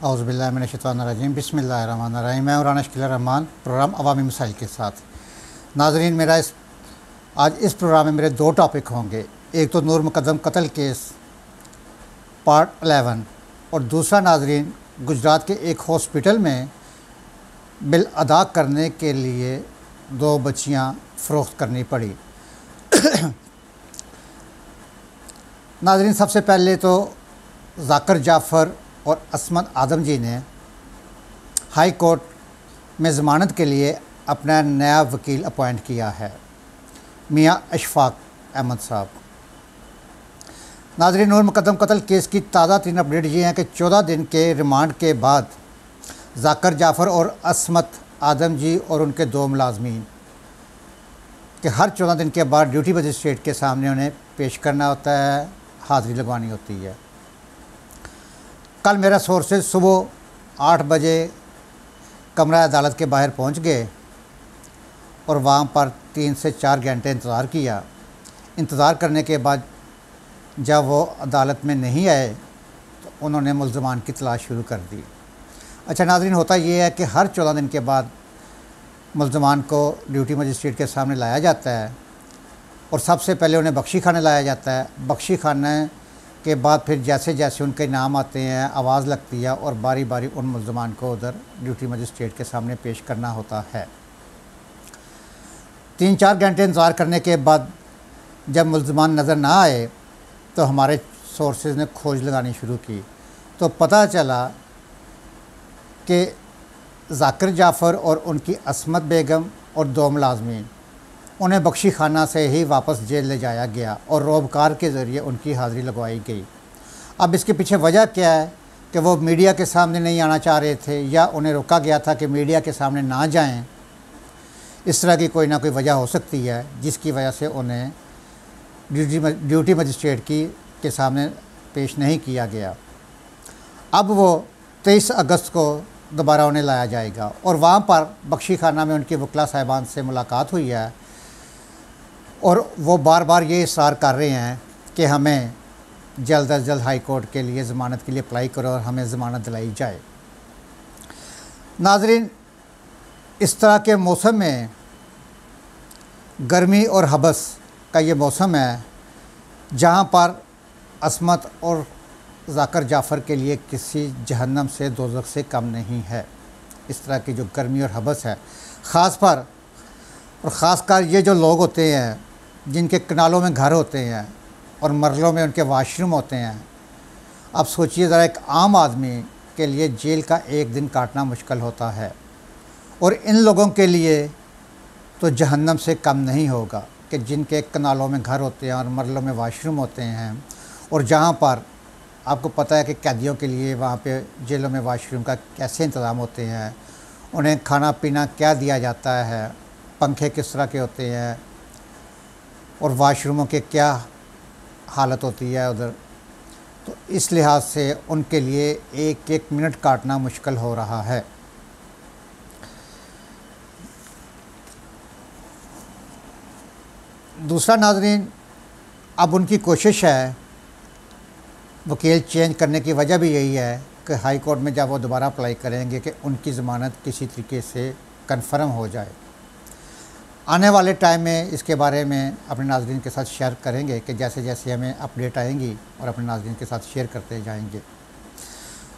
औज़ुबिल्लाहिमिनश्शैतानिर्रजीम बिस्मिल्लाहिर्रहमानिर्रहीम। मैं राना शकील रहमान, प्रोग्राम अवामी मसाइल के साथ। नाज़रीन, आज इस प्रोग्राम में मेरे दो टॉपिक होंगे। एक तो नूर मुक़द्दम कत्ल केस पार्ट 11 और दूसरा नाज़रीन गुजरात के एक हॉस्पिटल में बिल अदा करने के लिए दो बच्चियां फ़रोख्त करनी पड़ी। नाज़रीन, सबसे पहले तो ज़ाकिर जाफ़र और असमत आदम जी ने हाई कोर्ट में ज़मानत के लिए अपना नया वकील अपॉइंट किया है, मियां अशफाक अहमद साहब। नाज़रीन, नूर मुक़द्दम कत्ल केस की ताज़ा तीन अपडेट ये हैं कि 14 दिन के रिमांड के बाद ज़ाकिर जाफ़र और असमत आदम जी और उनके दो मुलाज़मीन कि हर 14 दिन के बाद ड्यूटी मजिस्ट्रेट के सामने उन्हें पेश करना होता है, हाज़िरी लगवानी होती है। कल मेरा सोर्सेज सुबह 8 बजे कमरा अदालत के बाहर पहुंच गए और वहां पर 3 से 4 घंटे इंतज़ार किया। इंतज़ार करने के बाद जब वो अदालत में नहीं आए तो उन्होंने मुल्ज़मान की तलाश शुरू कर दी। अच्छा नाज़रीन, होता ये है कि हर 14 दिन के बाद मुल्ज़मान को ड्यूटी मजिस्ट्रेट के सामने लाया जाता है और सबसे पहले उन्हें बख्शी खाने लाया जाता है। बख्शी खाने के बाद फिर जैसे जैसे उनके नाम आते हैं, आवाज़ लगती है और बारी बारी उन मुल्ज़मान को उधर ड्यूटी मजिस्ट्रेट के सामने पेश करना होता है। 3-4 घंटे इंतज़ार करने के बाद जब मुल्ज़मान नज़र ना आए तो हमारे सोर्सेज ने खोज लगानी शुरू की तो पता चला कि ज़ाकिर जाफ़र और उनकी असमत बेगम और दो मुलाज़मीन उन्हें बख्शी खाना से ही वापस जेल ले जाया गया और रोबकार के ज़रिए उनकी हाज़िरी लगवाई गई। अब इसके पीछे वजह क्या है कि वो मीडिया के सामने नहीं आना चाह रहे थे या उन्हें रोका गया था कि मीडिया के सामने ना जाएं। इस तरह की कोई ना कोई वजह हो सकती है जिसकी वजह से उन्हें ड्यूटी मजिस्ट्रेट के सामने पेश नहीं किया गया। अब वो 23 अगस्त को दोबारा उन्हें लाया जाएगा और वहाँ पर बख्शी खाना में उनकी वकला साहिबान से मुलाकात हुई है और वो बार बार ये इसरार कर रहे हैं कि हमें जल्द अज जल्द हाई कोर्ट के लिए ज़मानत के लिए अप्लाई करो और हमें ज़मानत दिलाई जाए। नाज़रीन, इस तरह के मौसम में, गर्मी और हबस का ये मौसम है जहाँ पर असमत और ज़ाकिर जाफ़र के लिए किसी जहन्नम से दोज़ख से कम नहीं है। इस तरह की जो गर्मी और हबस है, ख़ासकर ये जो लोग होते हैं जिनके कनालों में घर होते हैं और मरलों में उनके वाशरूम होते हैं। अब सोचिए ज़रा, एक आम आदमी के लिए जेल का एक दिन काटना मुश्किल होता है और इन लोगों के लिए तो जहन्नम से कम नहीं होगा कि जिनके कनालों में घर होते हैं और मरलों में वाशरूम होते हैं और जहाँ पर आपको पता है कि कैदियों के लिए वहाँ पे जेलों में वाशरूम का कैसे इंतज़ाम होते हैं, उन्हें खाना पीना क्या दिया जाता है, पंखे किस तरह के होते हैं और वाशरूमों के क्या हालत होती है उधर। तो इस लिहाज से उनके लिए एक एक मिनट काटना मुश्किल हो रहा है। दूसरा नाज़रीन, अब उनकी कोशिश है, वकील चेंज करने की वजह भी यही है कि हाई कोर्ट में जब वो दोबारा अप्लाई करेंगे कि उनकी ज़मानत किसी तरीके से कंफर्म हो जाए। आने वाले टाइम में इसके बारे में अपने नाज़रीन के साथ शेयर करेंगे कि जैसे जैसे हमें अपडेट आएंगी और अपने नाज़रीन के साथ शेयर करते जाएंगे।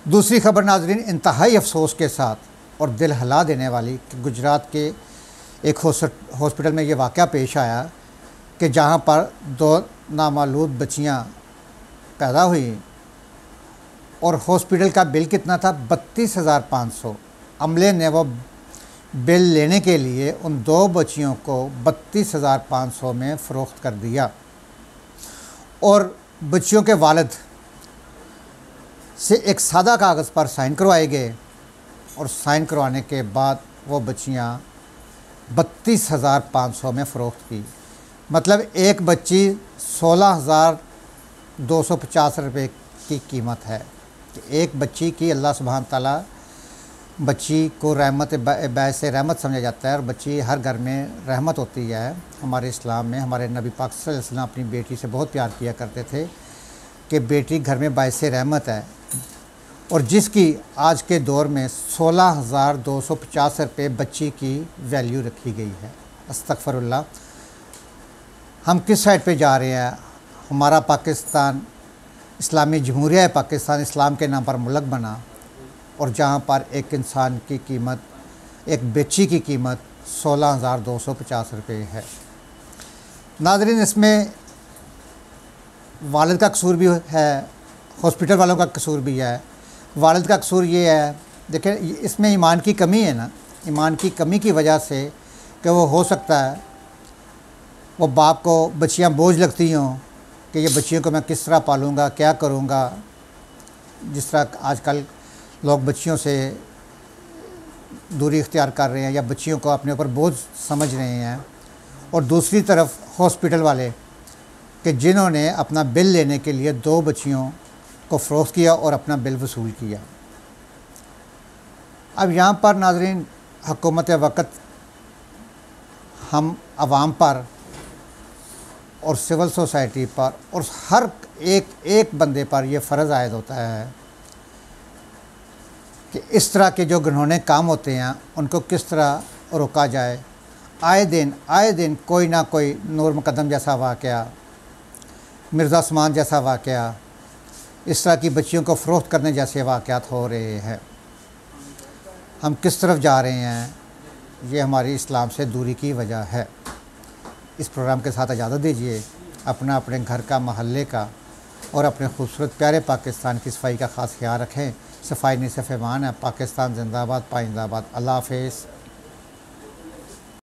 दूसरी खबर नाज़रीन, इंतहाई अफसोस के साथ और दिल हिला देने वाली कि गुजरात के एक हॉस्पिटल में ये वाक़या पेश आया कि जहाँ पर दो नामालूम बच्चियाँ पैदा हुई और हॉस्पिटल का बिल कितना था, 32,500। अमले ने वो बिल लेने के लिए उन दो बच्चियों को 32,500 में फ़रोख्त कर दिया और बच्चियों के वालिद से एक सादा कागज़ पर साइन करवाए गए और साइन करवाने के बाद वो बच्चियाँ 32,500 में फ़रोख्त की। मतलब एक बच्ची 16,250 रुपये की कीमत है कि एक बच्ची की अल्लाह सुब्हान ताला बच्ची को रहमत बैस से रहमत समझा जाता है और बच्ची हर घर में रहमत होती है। हमारे इस्लाम में हमारे नबी पाक सल्लल्लाहु अलैहि वसल्लम अपनी बेटी से बहुत प्यार किया करते थे कि बेटी घर में बायसे रहमत है और जिसकी आज के दौर में 16,250 रुपये बच्ची की वैल्यू रखी गई है। अस्तगफिरुल्लाह। हम किस साइड पे जा रहे हैं? हमारा पाकिस्तान इस्लामी जमहूरिया पाकिस्तान इस्लाम के नाम पर मुल्क बना, और जहाँ पर एक इंसान की कीमत, एक बच्ची की कीमत 16,250 रुपये है। नाज़रीन, इसमें वालिद का कसूर भी है, हॉस्पिटल वालों का कसूर भी है। वालिद का कसूर ये है, देखें इसमें ईमान की कमी है ना, ईमान की कमी की वजह से कि वो हो सकता है वो बाप को बच्चियां बोझ लगती हों कि ये बच्चियों को मैं किस तरह पालूँगा, क्या करूँगा। जिस तरह आजकल लोग बच्चियों से दूरी इख्तियार कर रहे हैं या बच्चियों को अपने ऊपर बोझ समझ रहे हैं। और दूसरी तरफ हॉस्पिटल वाले कि जिन्होंने अपना बिल लेने के लिए 2 बच्चियों को फ़रोख्त किया और अपना बिल वसूल किया। अब यहाँ पर नाज़रीन, हुकूमत वक़्त हम आवाम पर और सिविल सोसाइटी पर और हर एक बंदे पर यह फ़र्ज़ आयद होता है कि इस तरह के जो घिनौने काम होते हैं उनको किस तरह रोका जाए। आए दिन कोई ना कोई नूर मुकद्दम जैसा वाक़या, मिर्ज़ा उस्मान जैसा वाक़या, इस तरह की बच्चियों को फ़रोख्त करने जैसे वाक़यात हो रहे हैं। हम किस तरफ जा रहे हैं, ये हमारी इस्लाम से दूरी की वजह है। इस प्रोग्राम के साथ इजाज़त दीजिए। अपने घर का, महल्ले का और अपने खूबसूरत प्यारे पाकिस्तान की सफाई का ख़ास ख्याल रखें। सफाई नहीं सिर्फ ईमान है। पाकिस्तान जिंदाबाद, पाइंदाबाद। अल्लाह हाफ़िज़।